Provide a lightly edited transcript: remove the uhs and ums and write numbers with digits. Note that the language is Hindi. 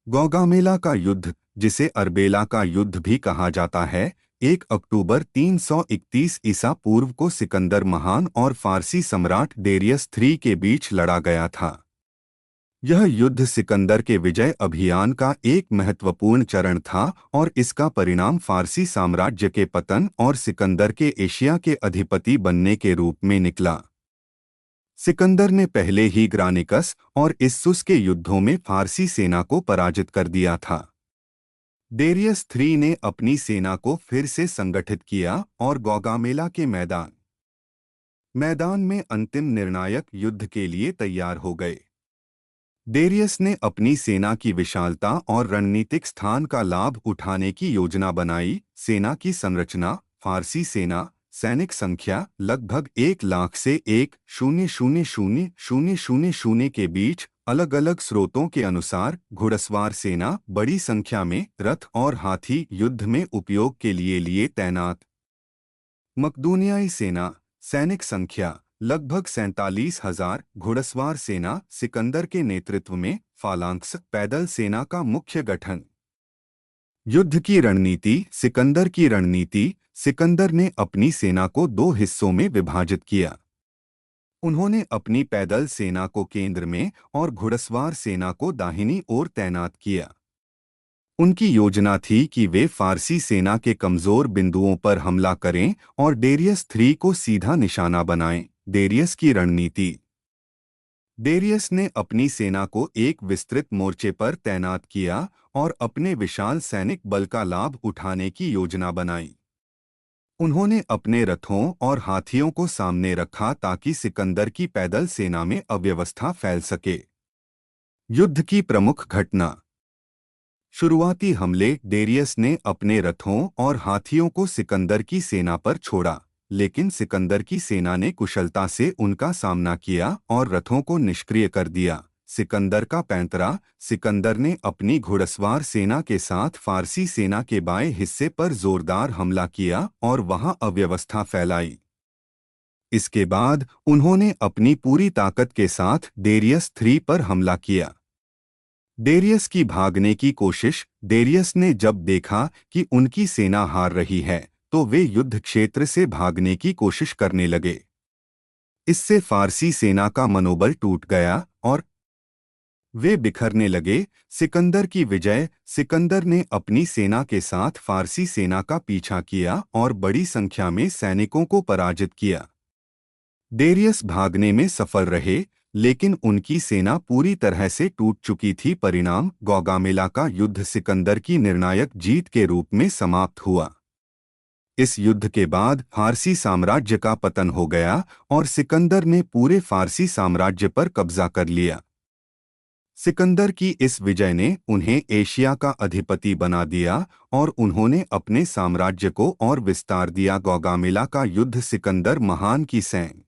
गौगामेला का युद्ध, जिसे अर्बेला का युद्ध भी कहा जाता है, 1 अक्टूबर 331 ईसा पूर्व को सिकंदर महान और फारसी सम्राट डेरियस III के बीच लड़ा गया था। यह युद्ध सिकंदर के विजय अभियान का एक महत्वपूर्ण चरण था और इसका परिणाम फारसी साम्राज्य के पतन और सिकंदर के एशिया के अधिपति बनने के रूप में निकला। सिकंदर ने पहले ही ग्रानिकस और इस्सुस के युद्धों में फारसी सेना को पराजित कर दिया था। डेरियस III ने अपनी सेना को फिर से संगठित किया और गौगामेला के मैदान में अंतिम निर्णायक युद्ध के लिए तैयार हो गए। डेरियस ने अपनी सेना की विशालता और रणनीतिक स्थान का लाभ उठाने की योजना बनाई। सेना की संरचना, फारसी सेना, सैनिक संख्या लगभग 1 लाख से 1,000,000 के बीच अलग अलग स्रोतों के अनुसार। घुड़सवार सेना, बड़ी संख्या में रथ और हाथी युद्ध में उपयोग के लिए तैनात। मकदूनियाई सेना, सैनिक संख्या लगभग 47,000। घुड़सवार सेना, सिकंदर के नेतृत्व में फालांक्स पैदल सेना का मुख्य गठन। युद्ध की रणनीति, सिकंदर की रणनीति। सिकंदर ने अपनी सेना को 2 हिस्सों में विभाजित किया। उन्होंने अपनी पैदल सेना को केंद्र में और घुड़सवार सेना को दाहिनी ओर तैनात किया। उनकी योजना थी कि वे फारसी सेना के कमजोर बिंदुओं पर हमला करें और डेरियस III को सीधा निशाना बनाएं। डेरियस की रणनीति। डेरियस ने अपनी सेना को एक विस्तृत मोर्चे पर तैनात किया और अपने विशाल सैनिक बल का लाभ उठाने की योजना बनाई। उन्होंने अपने रथों और हाथियों को सामने रखा ताकि सिकंदर की पैदल सेना में अव्यवस्था फैल सके। युद्ध की प्रमुख घटना। शुरुआती हमले। डेरियस ने अपने रथों और हाथियों को सिकंदर की सेना पर छोड़ा, लेकिन सिकंदर की सेना ने कुशलता से उनका सामना किया और रथों को निष्क्रिय कर दिया। सिकंदर का पैंतरा। सिकंदर ने अपनी घुड़सवार सेना के साथ फारसी सेना के बाएं हिस्से पर जोरदार हमला किया और वहां अव्यवस्था फैलाई। इसके बाद उन्होंने अपनी पूरी ताकत के साथ डेरियस III पर हमला किया। डेरियस की भागने की कोशिश। डेरियस ने जब देखा कि उनकी सेना हार रही है तो वे युद्ध क्षेत्र से भागने की कोशिश करने लगे। इससे फारसी सेना का मनोबल टूट गया और वे बिखरने लगे। सिकंदर की विजय। सिकंदर ने अपनी सेना के साथ फारसी सेना का पीछा किया और बड़ी संख्या में सैनिकों को पराजित किया। डेरियस भागने में सफल रहे, लेकिन उनकी सेना पूरी तरह से टूट चुकी थी। परिणाम, गौगामेला का युद्ध सिकंदर की निर्णायक जीत के रूप में समाप्त हुआ। इस युद्ध के बाद फारसी साम्राज्य का पतन हो गया और सिकंदर ने पूरे फारसी साम्राज्य पर कब्जा कर लिया। सिकंदर की इस विजय ने उन्हें एशिया का अधिपति बना दिया और उन्होंने अपने साम्राज्य को और विस्तार दिया। गौगामेला का युद्ध सिकंदर महान की सैन्य